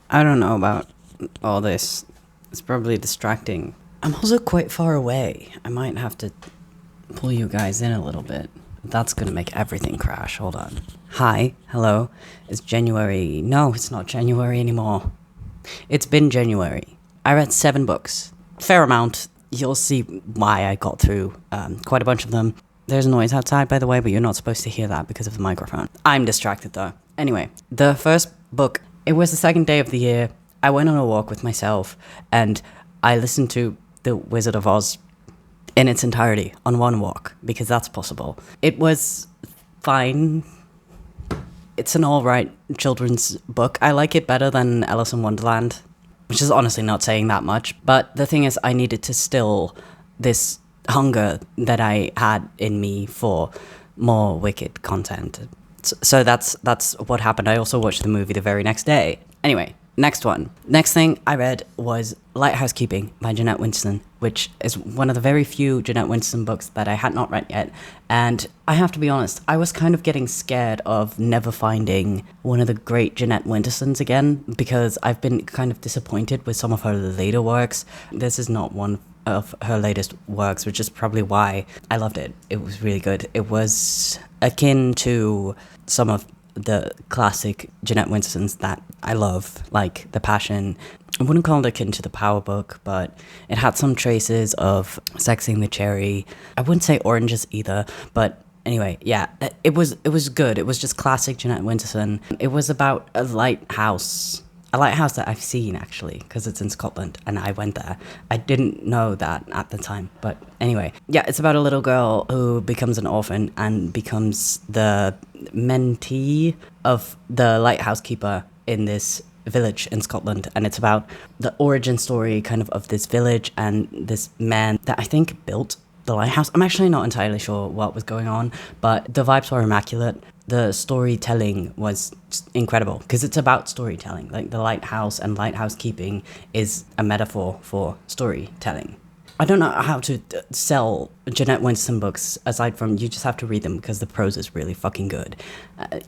I don't know about all this. It's probably distracting. I'm also quite far away. I might have to pull you guys in a little bit. That's gonna make everything crash. Hold on. Hi, hello. It's January. No, it's not January anymore. It's been January. I read 7 books. Fair amount. You'll see why I got through quite a bunch of them. There's noise outside, by the way, but you're not supposed to hear that because of the microphone. I'm distracted though. Anyway, the first book, it was the second day of the year. I went on a walk with myself and I listened to The Wizard of Oz in its entirety on one walk because that's possible. It was fine. It's an alright children's book. I like it better than Alice in Wonderland, which is honestly not saying that much. But the thing is, I needed to still this hunger that I had in me for more Wicked content. So that's what happened. I also watched the movie the very next day. Anyway, next one. Next thing I read was Lighthouse Keeping by Jeanette Winston, which is one of the very few Jeanette Winston books that I had not read yet. And I have to be honest, I was kind of getting scared of never finding one of the great Jeanette Wintersons again, because I've been kind of disappointed with some of her later works. This is not one of her latest works, which is probably why I loved it. It was really good. It was akin to some of the classic Jeanette Wintersons that I love, like The Passion. I wouldn't call it akin to the Power Book, but it had some traces of Sexing the Cherry. I wouldn't say Oranges either, but anyway, yeah, it was good. It was just classic Jeanette Winterson. It was about a lighthouse that I've seen actually, because it's in Scotland and I went there. I didn't know that at the time, but anyway, yeah, it's about a little girl who becomes an orphan and becomes the mentee of the lighthouse keeper in this village in Scotland, and it's about the origin story kind of this village and this man that I think built the lighthouse. I'm actually not entirely sure what was going on, but the vibes were immaculate. The storytelling was incredible because it's about storytelling. Like the lighthouse and lighthouse keeping is a metaphor for storytelling. I don't know how to sell Jeanette Winston books aside from you just have to read them because the prose is really fucking good.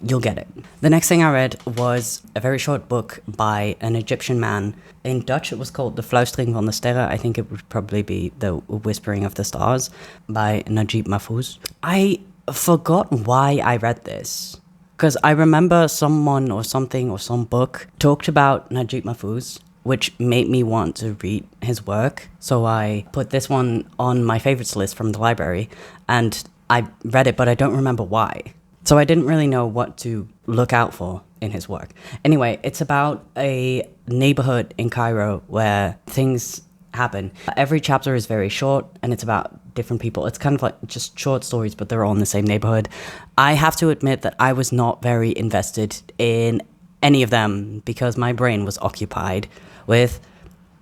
You'll get it. The next thing I read was a very short book by an Egyptian man. In Dutch, it was called De Fluistering van de Sterren. I think it would probably be The Whispering of the Stars by Najib Mahfouz. I forgot why I read this. Because I remember someone or something or some book talked about Najib Mahfouz, which made me want to read his work. So I put this one on my favorites list from the library, and I read it, but I don't remember why. So I didn't really know what to look out for in his work. Anyway, it's about a neighborhood in Cairo where things happen. Every chapter is very short, and it's about different people. It's kind of like just short stories, but they're all in the same neighborhood. I have to admit that I was not very invested in any of them because my brain was occupied with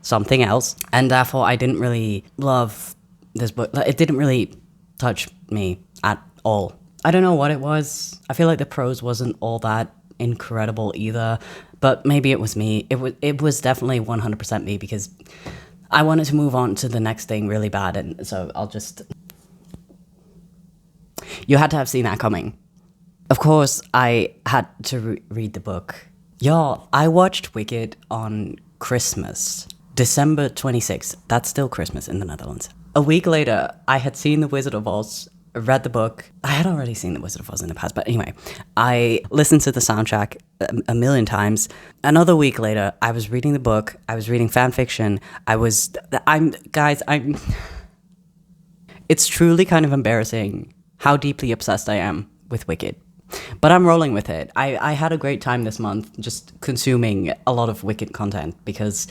something else, and therefore I didn't really love this book. It didn't really touch me at all. I don't know what it was. I feel like the prose wasn't all that incredible either, but maybe it was me. It was definitely 100% me because I wanted to move on to the next thing really bad, and so I'll just... You had to have seen that coming. Of course, I had to read the book. Y'all, I watched Wicked on Christmas, December 26th. That's still Christmas in the Netherlands. A week later, I had seen The Wizard of Oz, read the book. I had already seen The Wizard of Oz in the past, but anyway, I listened to the soundtrack a million times. Another week later, I was reading the book. I was reading fan fiction. It's truly kind of embarrassing how deeply obsessed I am with Wicked. But I'm rolling with it. I had a great time this month just consuming a lot of Wicked content because,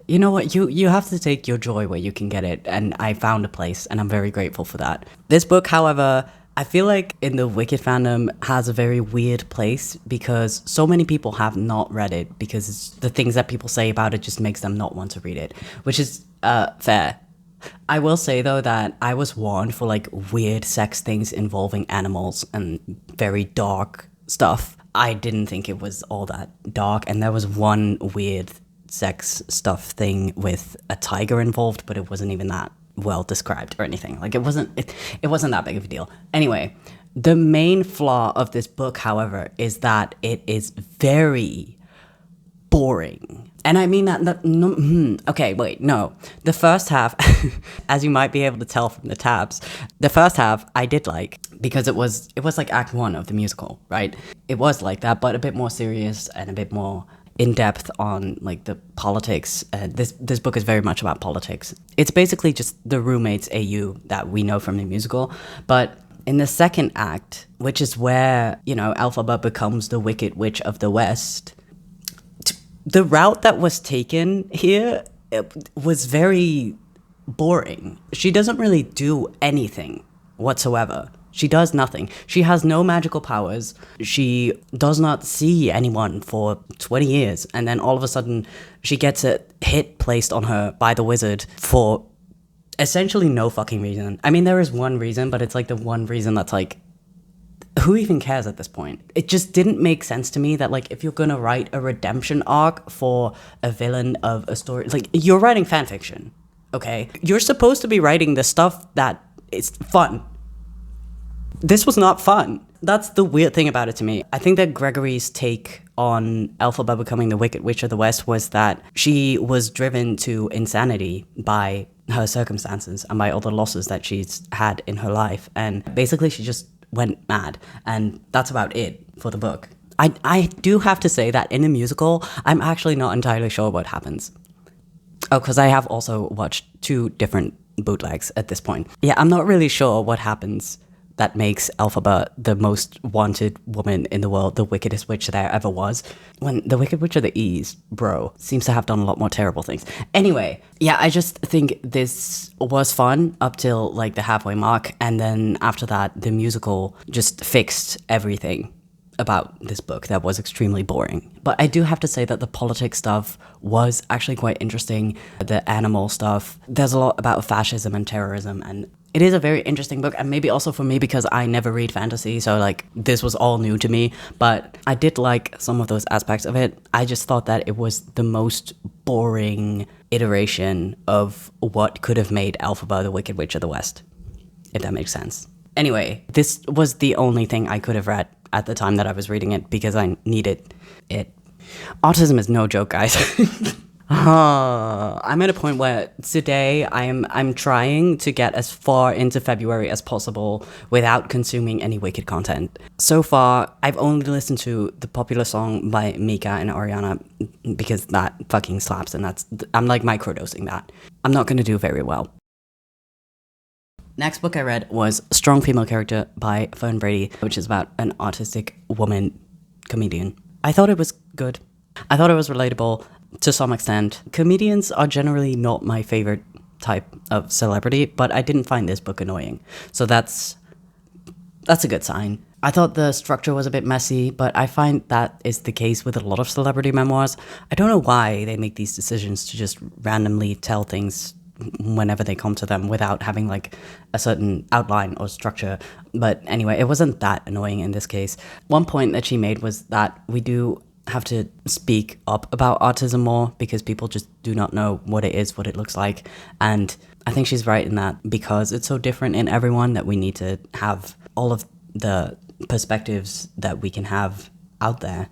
you know what, you have to take your joy where you can get it, and I found a place, and I'm very grateful for that. This book, however, I feel like in the Wicked fandom has a very weird place because so many people have not read it because the things that people say about it just makes them not want to read it, which is fair. I will say, though, that I was warned for, like, weird sex things involving animals and very dark stuff. I didn't think it was all that dark, and there was one weird sex stuff thing with a tiger involved, but it wasn't even that well described or anything. Like, it wasn't that big of a deal. Anyway, the main flaw of this book, however, is that it is very boring. And I mean that no, okay, wait, no. The first half, as you might be able to tell from the tabs, the first half I did like because it was like act 1 of the musical, right? It was like that, but a bit more serious and a bit more in depth on like the politics. This book is very much about politics. It's basically just the roommates AU that we know from the musical, but in the second act, which is where, you know, Elphaba becomes the Wicked Witch of the West, the route that was taken here, it was very boring. She doesn't really do anything whatsoever. She does nothing. She has no magical powers. She does not see anyone for 20 years. And then all of a sudden, she gets a hit placed on her by the wizard for essentially no fucking reason. I mean, there is one reason, but it's like the one reason that's like, who even cares at this point? It just didn't make sense to me that, like, if you're gonna write a redemption arc for a villain of a story, like, you're writing fan fiction, okay? You're supposed to be writing the stuff that is fun. This was not fun. That's the weird thing about it to me. I think that Gregory's take on Elphaba becoming the Wicked Witch of the West was that she was driven to insanity by her circumstances and by all the losses that she's had in her life. And basically she just went mad. And that's about it for the book. I do have to say that in a musical, I'm actually not entirely sure what happens. Oh, because I have also watched 2 different bootlegs at this point. Yeah, I'm not really sure what happens that makes Elphaba the most wanted woman in the world, the wickedest witch there ever was, when the Wicked Witch of the East, bro, seems to have done a lot more terrible things. Anyway, yeah, I just think this was fun up till like the halfway mark, and then after that, the musical just fixed everything about this book that was extremely boring. But I do have to say that the politics stuff was actually quite interesting. The animal stuff, there's a lot about fascism and terrorism, and it is a very interesting book, and maybe also for me because I never read fantasy, so like this was all new to me, but I did like some of those aspects of it. I just thought that it was the most boring iteration of what could have made Elphaba the Wicked Witch of the West, if that makes sense. Anyway, this was the only thing I could have read at the time that I was reading it because I needed it. Autism is no joke, guys. I'm at a point where today I'm trying to get as far into February as possible without consuming any Wicked content. So far, I've only listened to the popular song by Mika and Ariana because that fucking slaps, and I'm like microdosing that. I'm not gonna do very well. Next book I read was Strong Female Character by Fern Brady, which is about an autistic woman comedian. I thought it was good. I thought it was relatable to some extent. Comedians are generally not my favorite type of celebrity, but I didn't find this book annoying. So that's a good sign. I thought the structure was a bit messy, but I find that is the case with a lot of celebrity memoirs. I don't know why they make these decisions to just randomly tell things whenever they come to them without having like a certain outline or structure. But anyway, it wasn't that annoying in this case. One point that she made was that we do have to speak up about autism more because people just do not know what it is, what it looks like. And I think she's right in that because it's so different in everyone that we need to have all of the perspectives that we can have out there.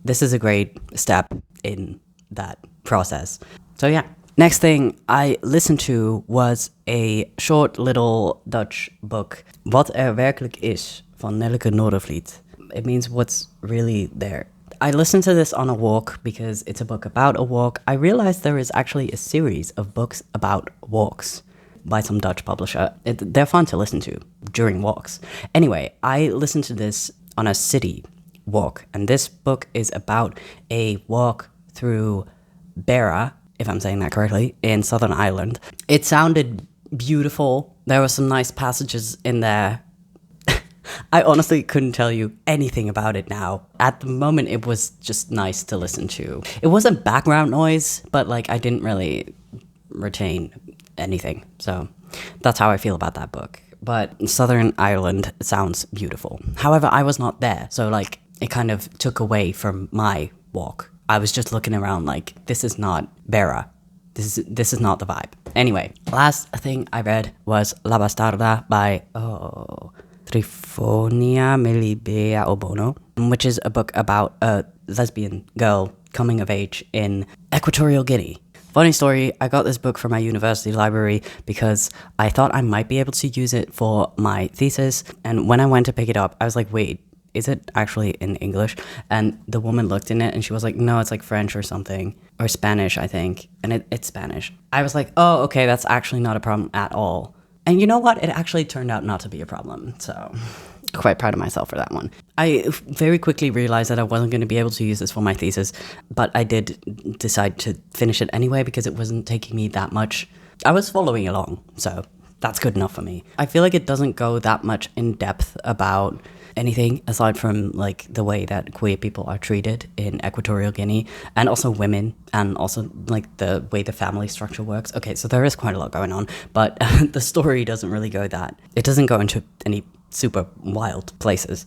This is a great step in that process. So yeah. Next thing I listened to was a short little Dutch book, Wat werkelijk is, van Nelleke Noordervliet. It means what's really there. I listened to this on a walk because it's a book about a walk. I realized there is actually a series of books about walks by some Dutch publisher. They're fun to listen to during walks. Anyway, I listened to this on a city walk, and this book is about a walk through Beara, if I'm saying that correctly, in Southern Ireland. It sounded beautiful. There were some nice passages in there. I honestly couldn't tell you anything about it now. At the moment, it was just nice to listen to. It wasn't background noise, but like I didn't really retain anything. So that's how I feel about that book. But Southern Ireland sounds beautiful. However, I was not there, so like it kind of took away from my walk. I was just looking around like, this is not Beara. This is not the vibe. Anyway, last thing I read was La Bastarda by Trifonia Melibea Obono, which is a book about a lesbian girl coming of age in Equatorial Guinea. Funny story, I got this book from my university library because I thought I might be able to use it for my thesis. And when I went to pick it up, I was like, wait, is it actually in English? And the woman looked in it and she was like, no, it's like French or something, or Spanish, I think. And it's Spanish. I was like, oh, okay, that's actually not a problem at all. And you know what? It actually turned out not to be a problem. So quite proud of myself for that one. I very quickly realized that I wasn't going to be able to use this for my thesis, but I did decide to finish it anyway because it wasn't taking me that much. I was following along, so that's good enough for me. I feel like it doesn't go that much in depth about anything aside from like the way that queer people are treated in Equatorial Guinea, and also women, and also like the way the family structure works. Okay, so there is quite a lot going on, but the story doesn't really go that. It doesn't go into any super wild places.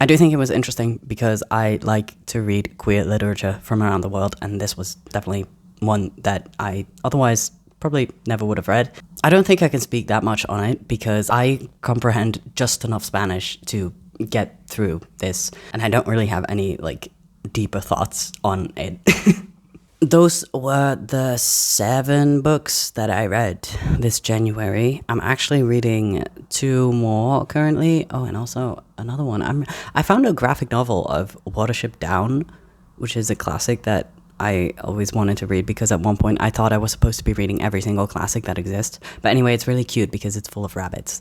I do think it was interesting because I like to read queer literature from around the world, and this was definitely one that I otherwise probably never would have read. I don't think I can speak that much on it because I comprehend just enough Spanish to get through this, and I don't really have any like deeper thoughts on it. Those were the 7 books that I read this January. I'm actually reading 2 more currently. Oh, and also another one. I found a graphic novel of Watership Down, which is a classic that I always wanted to read because at one point I thought I was supposed to be reading every single classic that exists. But anyway, it's really cute because it's full of rabbits.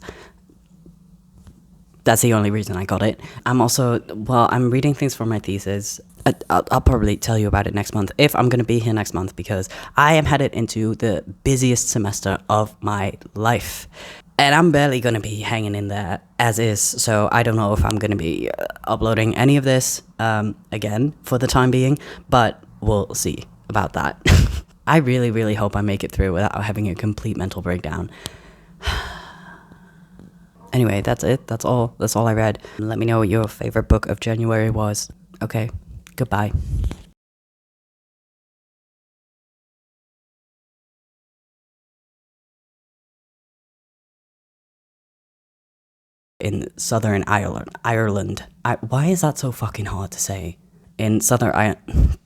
That's the only reason I got it. I'm reading things for my thesis. I'll probably tell you about it next month if I'm going to be here next month because I am headed into the busiest semester of my life. And I'm barely going to be hanging in there as is. So I don't know if I'm going to be uploading any of this again for the time being, but we'll see about that. I really, really hope I make it through without having a complete mental breakdown. Anyway, that's it. That's all I read. Let me know what your favorite book of January was. Okay, goodbye. In Southern Ireland. Why is that so fucking hard to say? In Southern Ireland.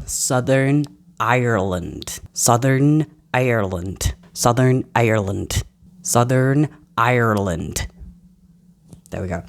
Southern Ireland. Southern Ireland. Southern Ireland. Southern Ireland. There we go.